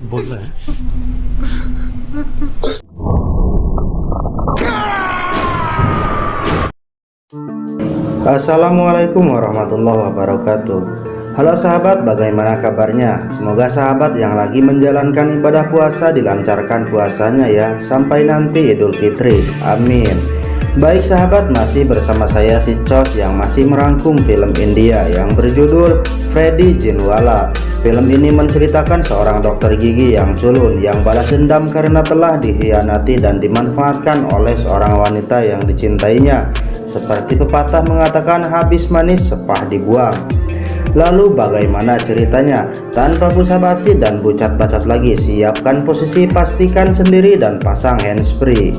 Boleh. Assalamualaikum warahmatullahi wabarakatuh. Halo sahabat, bagaimana kabarnya? Semoga sahabat yang lagi menjalankan ibadah puasa dilancarkan puasanya ya, sampai nanti Idul Fitri. Amin. Baik sahabat, masih bersama saya si Cos yang masih merangkum film India yang berjudul Freddy Jinwala. Film ini menceritakan seorang dokter gigi yang culun yang balas dendam karena telah dikhianati dan dimanfaatkan oleh seorang wanita yang dicintainya. Seperti pepatah mengatakan, habis manis sepah dibuang. Lalu bagaimana ceritanya? Tanpa basa-basi dan bucat-bacot lagi, siapkan posisi, pastikan sendiri dan pasang handsfree.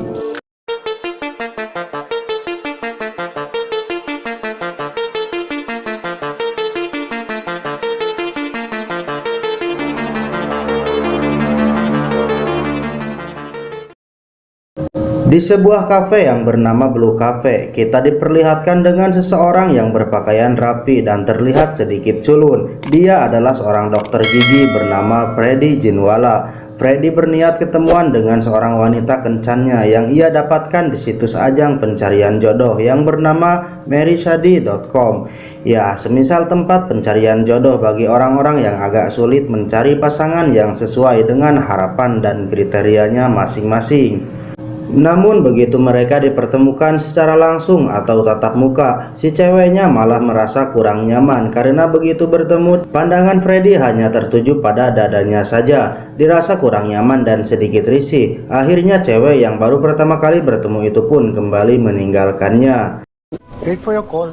Di sebuah kafe yang bernama Blue Cafe, kita diperlihatkan dengan seseorang yang berpakaian rapi dan terlihat sedikit culun. Dia adalah seorang dokter gigi bernama Freddy Jinwala. Freddy berniat ketemuan dengan seorang wanita kencannya yang ia dapatkan di situs ajang pencarian jodoh yang bernama Meryshady.com. Ya, semisal tempat pencarian jodoh bagi orang-orang yang agak sulit mencari pasangan yang sesuai dengan harapan dan kriterianya masing-masing. Namun begitu mereka dipertemukan secara langsung atau tatap muka, si ceweknya malah merasa kurang nyaman karena begitu bertemu, pandangan Freddy hanya tertuju pada dadanya saja. Dirasa kurang nyaman dan sedikit risih. Akhirnya cewek yang baru pertama kali bertemu itu pun kembali meninggalkannya. Wait for your call.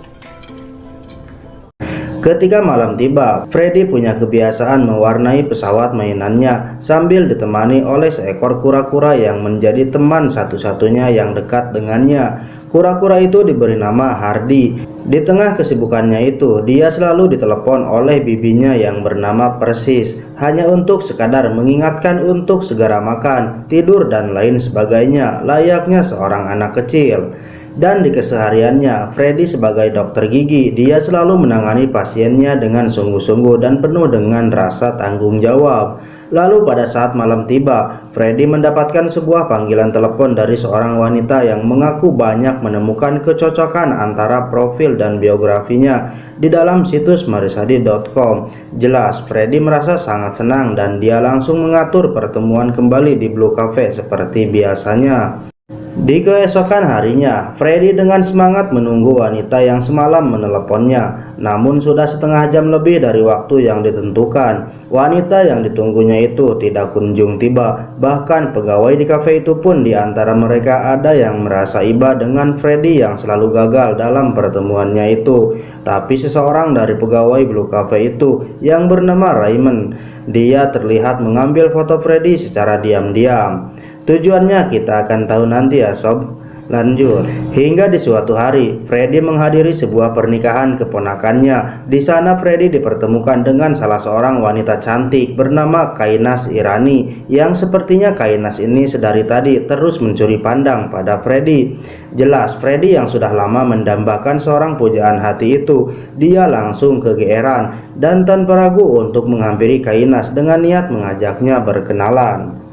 Ketika malam tiba, Freddy punya kebiasaan mewarnai pesawat mainannya sambil ditemani oleh seekor kura-kura yang menjadi teman satu-satunya yang dekat dengannya. Kura-kura itu diberi nama Hardy. Di tengah kesibukannya itu, dia selalu ditelepon oleh bibinya yang bernama Persis, hanya untuk sekadar mengingatkan untuk segera makan, tidur dan lain sebagainya, layaknya seorang anak kecil. Dan di kesehariannya, Freddy sebagai dokter gigi, dia selalu menangani pasiennya dengan sungguh-sungguh dan penuh dengan rasa tanggung jawab. Lalu pada saat malam tiba, Freddy mendapatkan sebuah panggilan telepon dari seorang wanita yang mengaku banyak menemukan kecocokan antara profil dan biografinya di dalam situs Meryshady.com. Jelas, Freddy merasa sangat senang dan dia langsung mengatur pertemuan kembali di Blue Cafe seperti biasanya. Di keesokan harinya, Freddy dengan semangat menunggu wanita yang semalam meneleponnya. Namun sudah setengah jam lebih dari waktu yang ditentukan. Wanita yang ditunggunya itu tidak kunjung tiba. Bahkan pegawai di kafe itu pun di antara mereka ada yang merasa iba dengan Freddy yang selalu gagal dalam pertemuannya itu. Tapi seseorang dari pegawai Blue Cafe itu yang bernama Raymond, dia terlihat mengambil foto Freddy secara diam-diam. Tujuannya kita akan tahu nanti ya sob. Lanjut, hingga di suatu hari Freddy menghadiri sebuah pernikahan keponakannya. Di sana Freddy dipertemukan dengan salah seorang wanita cantik bernama Kainas Irani, yang sepertinya Kainas ini sedari tadi terus mencuri pandang pada Freddy. Jelas Freddy yang sudah lama mendambakan seorang pujaan hati itu, dia langsung kegeeran dan tanpa ragu untuk menghampiri Kainas dengan niat mengajaknya berkenalan.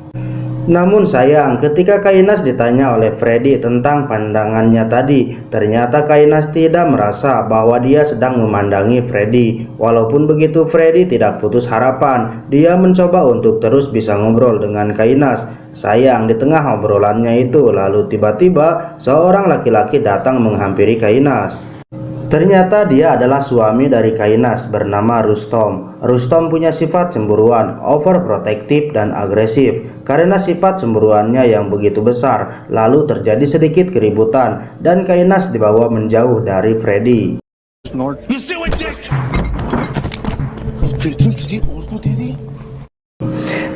Namun sayang, ketika Kainas ditanya oleh Freddy tentang pandangannya tadi, ternyata Kainas tidak merasa bahwa dia sedang memandangi Freddy. Walaupun begitu, Freddy tidak putus harapan. Dia mencoba untuk terus bisa ngobrol dengan Kainas. Sayang, di tengah obrolannya itu, lalu tiba-tiba seorang laki-laki datang menghampiri Kainas. Ternyata dia adalah suami dari Kainas bernama Rustom. Rustom punya sifat cemburuan, overprotective dan agresif. Karena sifat cemburuannya yang begitu besar, lalu terjadi sedikit keributan dan Kainas dibawa menjauh dari Freddy.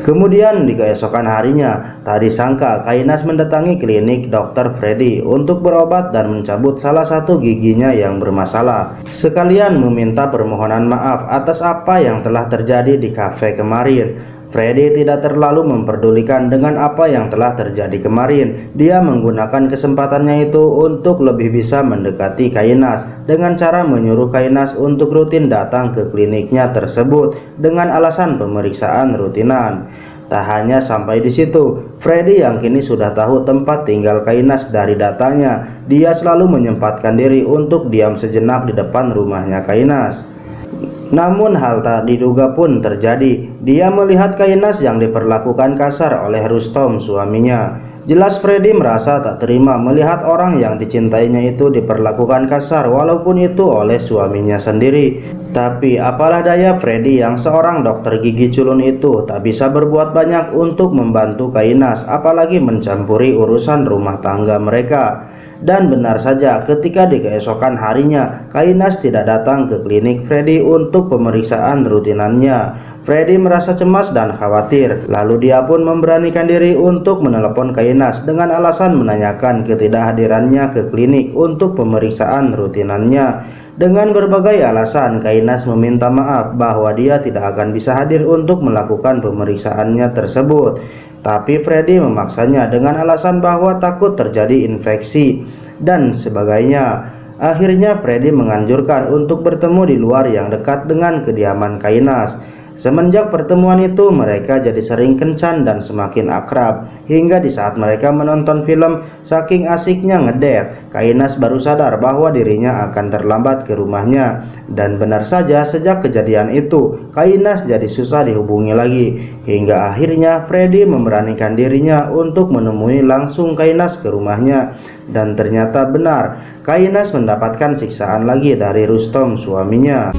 Kemudian di keesokan harinya, tak disangka Kainas mendatangi klinik Dr. Freddy untuk berobat dan mencabut salah satu giginya yang bermasalah. Sekalian meminta permohonan maaf atas apa yang telah terjadi di kafe kemarin. Freddy tidak terlalu memperdulikan dengan apa yang telah terjadi kemarin. Dia menggunakan kesempatannya itu untuk lebih bisa mendekati Kainas dengan cara menyuruh Kainas untuk rutin datang ke kliniknya tersebut dengan alasan pemeriksaan rutinan. Tak hanya sampai di situ, Freddy yang kini sudah tahu tempat tinggal Kainas dari datanya, dia selalu menyempatkan diri untuk diam sejenak di depan rumahnya Kainas. Namun hal tak diduga pun terjadi. Dia melihat Kainas yang diperlakukan kasar oleh Rustom, suaminya. Jelas Freddy merasa tak terima melihat orang yang dicintainya itu diperlakukan kasar walaupun itu oleh suaminya sendiri. Tapi apalah daya, Freddy yang seorang dokter gigi culun itu tak bisa berbuat banyak untuk membantu Kainas, apalagi mencampuri urusan rumah tangga mereka. Dan benar saja, ketika di keesokan harinya Kainas tidak datang ke klinik Freddy untuk pemeriksaan rutinannya. Freddy merasa cemas dan khawatir. Lalu dia pun memberanikan diri untuk menelepon Kainas dengan alasan menanyakan ketidakhadirannya ke klinik untuk pemeriksaan rutinannya. Dengan berbagai alasan, Kainas meminta maaf bahwa dia tidak akan bisa hadir untuk melakukan pemeriksaannya tersebut. Tapi Freddy memaksanya dengan alasan bahwa takut terjadi infeksi dan sebagainya. Akhirnya Freddy menganjurkan untuk bertemu di luar yang dekat dengan kediaman Kainas. Semenjak pertemuan itu mereka jadi sering kencan dan semakin akrab. Hingga di saat mereka menonton film, saking asiknya ngedet, Kainas baru sadar bahwa dirinya akan terlambat ke rumahnya. Dan benar saja, sejak kejadian itu Kainas jadi susah dihubungi lagi. Hingga akhirnya Freddy memberanikan dirinya untuk menemui langsung Kainas ke rumahnya. Dan ternyata benar, Kainas mendapatkan siksaan lagi dari Rustom, suaminya.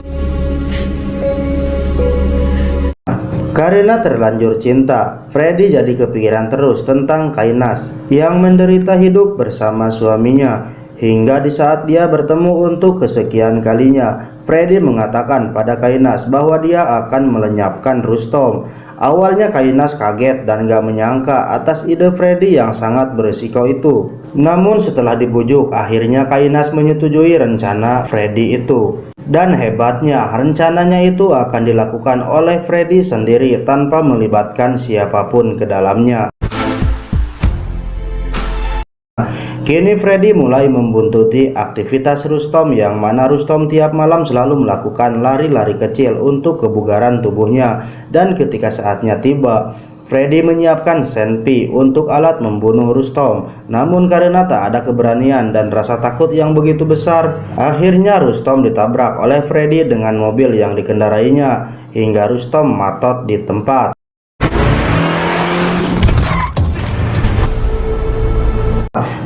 Karena terlanjur cinta, Freddy jadi kepikiran terus tentang Kainas yang menderita hidup bersama suaminya. Hingga di saat dia bertemu untuk kesekian kalinya, Freddy mengatakan pada Kainas bahwa dia akan melenyapkan Rustom. Awalnya Kainas kaget dan gak menyangka atas ide Freddy yang sangat berisiko itu. Namun setelah dibujuk, akhirnya Kainas menyetujui rencana Freddy itu. Dan hebatnya, rencananya itu akan dilakukan oleh Freddy sendiri tanpa melibatkan siapapun ke dalamnya. Kini Freddy mulai membuntuti aktivitas Rustom, yang mana Rustom tiap malam selalu melakukan lari-lari kecil untuk kebugaran tubuhnya. Dan ketika saatnya tiba, Freddy menyiapkan senpi untuk alat membunuh Rustom. Namun karena tak ada keberanian dan rasa takut yang begitu besar, akhirnya Rustom ditabrak oleh Freddy dengan mobil yang dikendarainya hingga Rustom matot di tempat.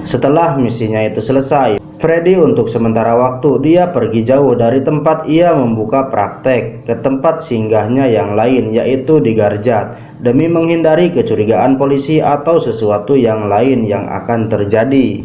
Setelah misinya itu selesai, Freddy untuk sementara waktu dia pergi jauh dari tempat ia membuka praktek ke tempat singgahnya yang lain, yaitu di Garjat, demi menghindari kecurigaan polisi atau sesuatu yang lain yang akan terjadi.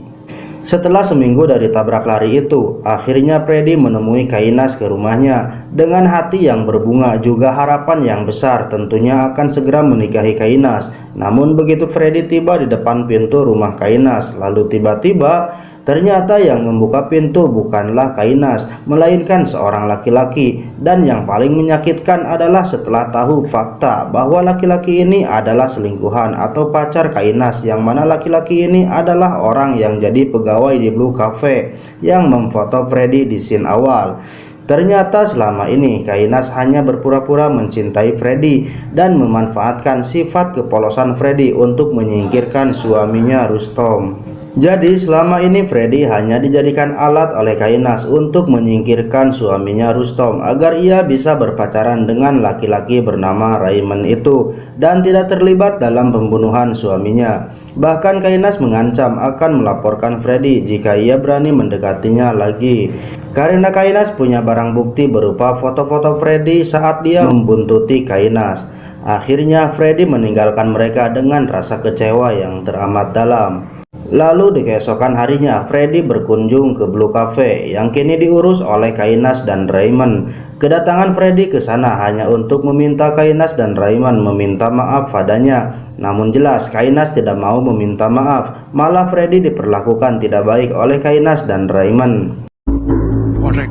Setelah seminggu dari tabrak lari itu, akhirnya Freddy menemui Kainas ke rumahnya dengan hati yang berbunga, juga harapan yang besar tentunya akan segera menikahi Kainas. Namun begitu Freddy tiba di depan pintu rumah Kainas, lalu tiba-tiba ternyata yang membuka pintu bukanlah Kainas, melainkan seorang laki-laki. Dan yang paling menyakitkan adalah setelah tahu fakta bahwa laki-laki ini adalah selingkuhan atau pacar Kainas, yang mana laki-laki ini adalah orang yang jadi pegawai di Blue Cafe yang memfoto Freddy di scene awal. Ternyata selama ini Kainas hanya berpura-pura mencintai Freddy dan memanfaatkan sifat kepolosan Freddy untuk menyingkirkan suaminya Rustom. Jadi selama ini Freddy hanya dijadikan alat oleh Kainas untuk menyingkirkan suaminya Rustom agar ia bisa berpacaran dengan laki-laki bernama Raymond itu dan tidak terlibat dalam pembunuhan suaminya. Bahkan Kainas mengancam akan melaporkan Freddy jika ia berani mendekatinya lagi. Karena Kainas punya barang bukti berupa foto-foto Freddy saat dia membuntuti Kainas. Akhirnya Freddy meninggalkan mereka dengan rasa kecewa yang teramat dalam. Lalu di keesokan harinya Freddy berkunjung ke Blue Cafe yang kini diurus oleh Kainas dan Raymond. Kedatangan Freddy ke sana hanya untuk meminta Kainas dan Raymond meminta maaf padanya. Namun jelas Kainas tidak mau meminta maaf, malah Freddy diperlakukan tidak baik oleh Kainas dan Raymond.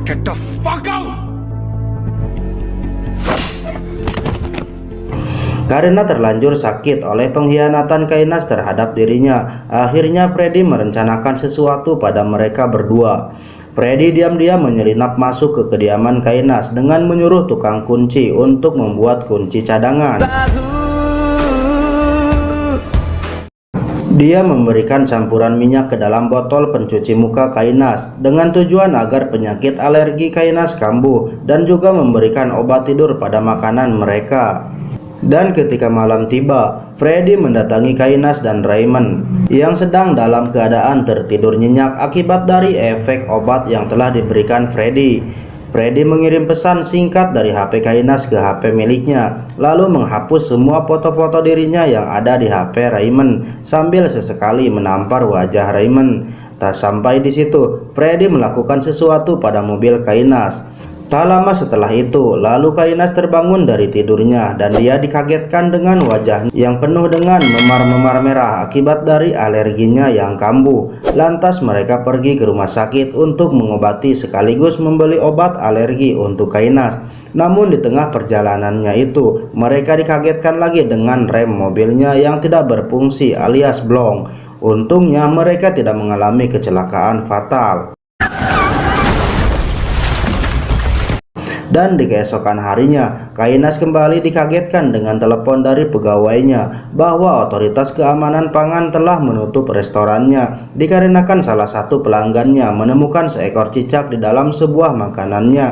Get the fuck out! Karena terlanjur sakit oleh pengkhianatan Kainas terhadap dirinya, akhirnya Freddy merencanakan sesuatu pada mereka berdua. Freddy diam-diam menyelinap masuk ke kediaman Kainas dengan menyuruh tukang kunci untuk membuat kunci cadangan. Dia memberikan campuran minyak ke dalam botol pencuci muka Kainas dengan tujuan agar penyakit alergi Kainas kambuh, dan juga memberikan obat tidur pada makanan mereka. Dan ketika malam tiba, Freddy mendatangi Kainas dan Raymond yang sedang dalam keadaan tertidur nyenyak akibat dari efek obat yang telah diberikan Freddy. Freddy mengirim pesan singkat dari HP Kainas ke HP miliknya, lalu menghapus semua foto-foto dirinya yang ada di HP Raymond sambil sesekali menampar wajah Raymond. Tak sampai di situ, Freddy melakukan sesuatu pada mobil Kainas. Tak lama setelah itu, lalu Kainas terbangun dari tidurnya dan dia dikagetkan dengan wajah yang penuh dengan memar-memar merah akibat dari alerginya yang kambuh. Lantas mereka pergi ke rumah sakit untuk mengobati sekaligus membeli obat alergi untuk Kainas. Namun di tengah perjalanannya itu, mereka dikagetkan lagi dengan rem mobilnya yang tidak berfungsi alias blong. Untungnya mereka tidak mengalami kecelakaan fatal. Dan di keesokan harinya, Kainas kembali dikagetkan dengan telepon dari pegawainya bahwa otoritas keamanan pangan telah menutup restorannya dikarenakan salah satu pelanggannya menemukan seekor cicak di dalam sebuah makanannya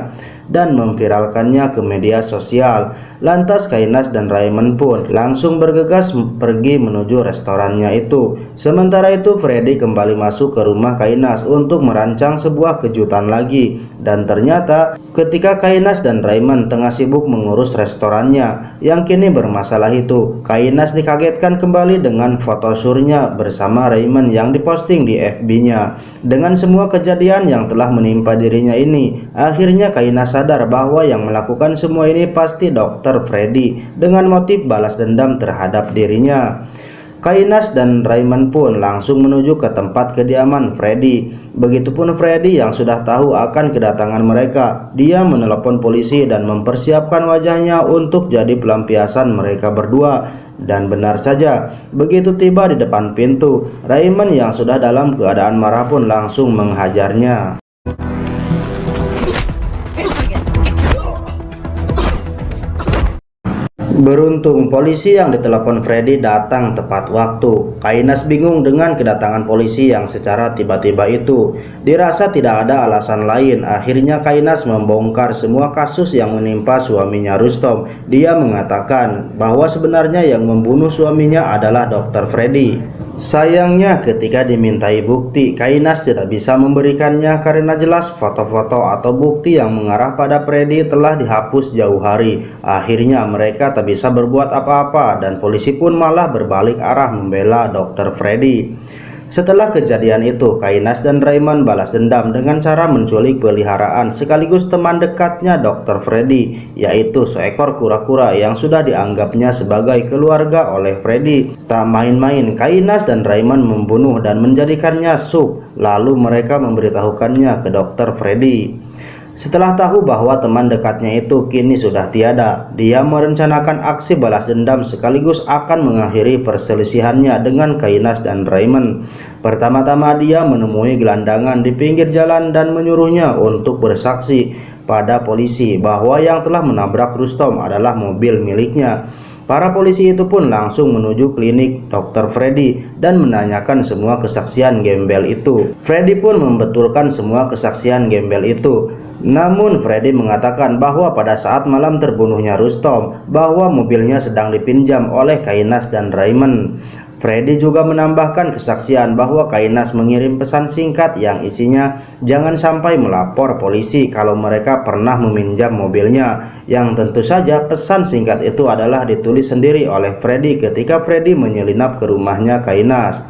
dan memviralkannya ke media sosial. Lantas Kainas dan Raymond pun langsung bergegas pergi menuju restorannya itu. Sementara itu Freddy kembali masuk ke rumah Kainas untuk merancang sebuah kejutan lagi. Dan ternyata ketika Kainas dan Raymond tengah sibuk mengurus restorannya yang kini bermasalah itu, Kainas dikagetkan kembali dengan foto surnya bersama Raymond yang diposting di FB-nya. Dengan semua kejadian yang telah menimpa dirinya ini, akhirnya Kainas sadar bahwa yang melakukan semua ini pasti Dr. Freddy dengan motif balas dendam terhadap dirinya. Kainas dan Raymond pun langsung menuju ke tempat kediaman Freddy. Begitupun Freddy yang sudah tahu akan kedatangan mereka. Dia menelepon polisi dan mempersiapkan wajahnya untuk jadi pelampiasan mereka berdua. Dan benar saja, begitu tiba di depan pintu, Raymond yang sudah dalam keadaan marah pun langsung menghajarnya. Beruntung polisi yang ditelepon Freddy datang tepat waktu. Kainas bingung dengan kedatangan polisi yang secara tiba-tiba itu. Dirasa tidak ada alasan lain, akhirnya Kainas membongkar semua kasus yang menimpa suaminya Rustom. Dia mengatakan bahwa sebenarnya yang membunuh suaminya adalah Dr. Freddy. Sayangnya ketika dimintai bukti, Kainas tidak bisa memberikannya karena jelas foto-foto atau bukti yang mengarah pada Freddy telah dihapus jauh hari. Akhirnya mereka tak bisa berbuat apa-apa dan polisi pun malah berbalik arah membela Dr. Freddy. Setelah kejadian itu, Kainas dan Raymond balas dendam dengan cara menculik peliharaan sekaligus teman dekatnya Dr. Freddy, yaitu seekor kura-kura yang sudah dianggapnya sebagai keluarga oleh Freddy. Tak main-main, Kainas dan Raymond membunuh dan menjadikannya sup, lalu mereka memberitahukannya ke Dr. Freddy. Setelah tahu bahwa teman dekatnya itu kini sudah tiada, dia merencanakan aksi balas dendam sekaligus akan mengakhiri perselisihannya dengan Kainas dan Raymond. Pertama-tama dia menemui gelandangan di pinggir jalan dan menyuruhnya untuk bersaksi pada polisi bahwa yang telah menabrak Rustom adalah mobil miliknya. Para polisi itu pun langsung menuju klinik Dr. Freddy dan menanyakan semua kesaksian gembel itu. Freddy pun membetulkan semua kesaksian gembel itu. Namun Freddy mengatakan bahwa pada saat malam terbunuhnya Rustom, bahwa mobilnya sedang dipinjam oleh Kainas dan Raymond. Freddy juga menambahkan kesaksian bahwa Kainas mengirim pesan singkat yang isinya jangan sampai melapor polisi kalau mereka pernah meminjam mobilnya. Yang tentu saja pesan singkat itu adalah ditulis sendiri oleh Freddy ketika Freddy menyelinap ke rumahnya Kainas.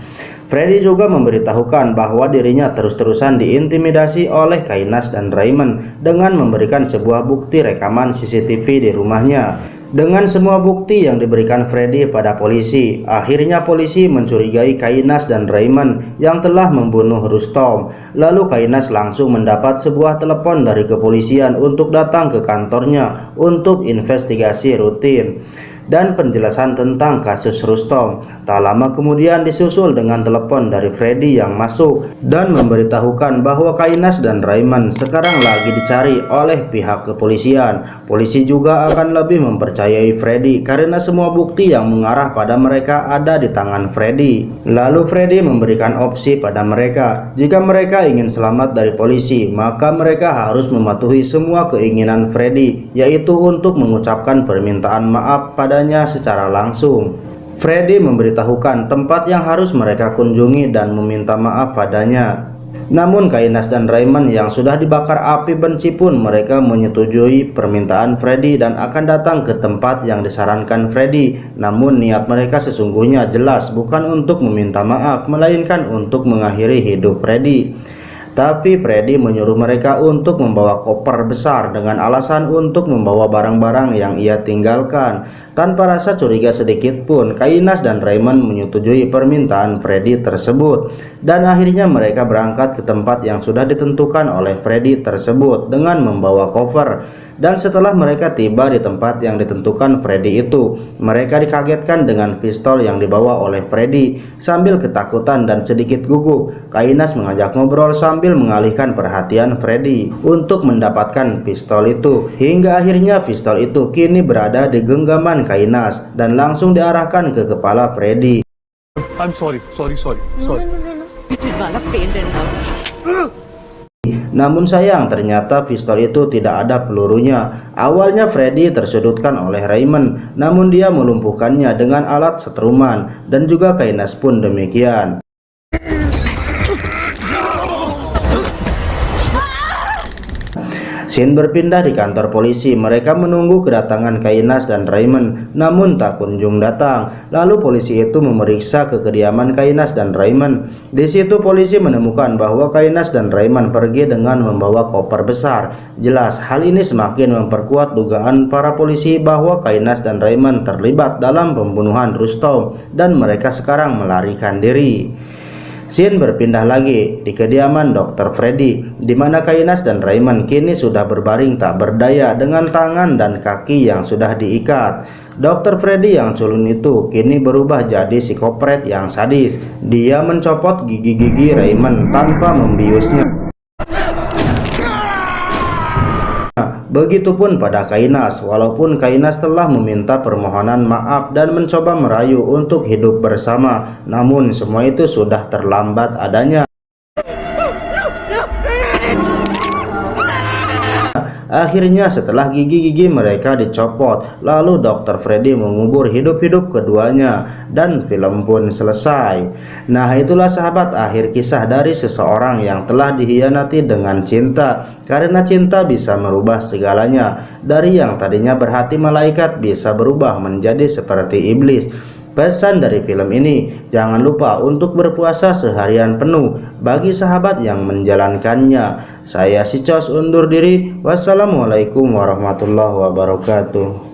Freddy juga memberitahukan bahwa dirinya terus-terusan diintimidasi oleh Kainas dan Raymond dengan memberikan sebuah bukti rekaman CCTV di rumahnya. Dengan semua bukti yang diberikan Freddy pada polisi, akhirnya polisi mencurigai Kainas dan Raymond yang telah membunuh Rustom. Lalu Kainas langsung mendapat sebuah telepon dari kepolisian untuk datang ke kantornya untuk investigasi rutin. dan penjelasan tentang kasus Rustom. Tak lama kemudian disusul dengan telepon dari Freddy yang masuk dan memberitahukan bahwa Kainas dan Rayman sekarang lagi dicari oleh pihak kepolisian. Polisi juga akan lebih mempercayai Freddy karena semua bukti yang mengarah pada mereka ada di tangan Freddy. Lalu Freddy memberikan opsi pada mereka, jika mereka ingin selamat dari polisi, maka mereka harus mematuhi semua keinginan Freddy, yaitu untuk mengucapkan permintaan maaf padanya secara langsung. Freddy memberitahukan tempat yang harus mereka kunjungi dan meminta maaf padanya. Namun Kainas dan Rayman yang sudah dibakar api benci pun mereka menyetujui permintaan Freddy dan akan datang ke tempat yang disarankan Freddy. Namun niat mereka sesungguhnya jelas bukan untuk meminta maaf, melainkan untuk mengakhiri hidup Freddy. Tapi Freddy menyuruh mereka untuk membawa koper besar dengan alasan untuk membawa barang-barang yang ia tinggalkan. Tanpa rasa curiga sedikit pun, Kainas dan Rayman menyetujui permintaan Freddy tersebut. Dan akhirnya mereka berangkat ke tempat yang sudah ditentukan oleh Freddy tersebut dengan membawa koper. Dan setelah mereka tiba di tempat yang ditentukan Freddy itu, mereka dikagetkan dengan pistol yang dibawa oleh Freddy. Sambil ketakutan dan sedikit gugup, Kainas mengajak ngobrol sambil mengalihkan perhatian Freddy untuk mendapatkan pistol itu. Hingga akhirnya pistol itu kini berada di genggaman Kainas dan langsung diarahkan ke kepala Freddy. I'm sorry. No. It is not a pain enough. Namun sayang, ternyata pistol itu tidak ada pelurunya. Awalnya Freddy tersudutkan oleh Rayman, namun dia melumpuhkannya dengan alat setruman, dan juga Kainas pun demikian. Scene berpindah di kantor polisi. Mereka menunggu kedatangan Kainas dan Rayman, namun tak kunjung datang. Lalu polisi itu memeriksa ke kediaman Kainas dan Rayman. Di situ polisi menemukan bahwa Kainas dan Rayman pergi dengan membawa koper besar. Jelas hal ini semakin memperkuat dugaan para polisi bahwa Kainas dan Rayman terlibat dalam pembunuhan Rustom dan mereka sekarang melarikan diri. Scene berpindah lagi di kediaman Dr. Freddy, di mana Kainas dan Rayman kini sudah berbaring tak berdaya dengan tangan dan kaki yang sudah diikat. Dr. Freddy yang culun itu kini berubah jadi psikopret yang sadis. Dia mencopot gigi-gigi Rayman tanpa membiusnya. Begitupun pada Kainas, walaupun Kainas telah meminta permohonan maaf dan mencoba merayu untuk hidup bersama, namun semua itu sudah terlambat adanya. Akhirnya setelah gigi-gigi mereka dicopot, lalu Dr. Freddy mengubur hidup-hidup keduanya dan film pun selesai. Nah, itulah sahabat akhir kisah dari seseorang yang telah dihianati dengan cinta. Karena cinta bisa merubah segalanya. Dari yang tadinya berhati malaikat bisa berubah menjadi seperti iblis. Pesan dari film ini, jangan lupa untuk berpuasa seharian penuh bagi sahabat yang menjalankannya. Saya Sicos undur diri. Wassalamualaikum warahmatullahi wabarakatuh.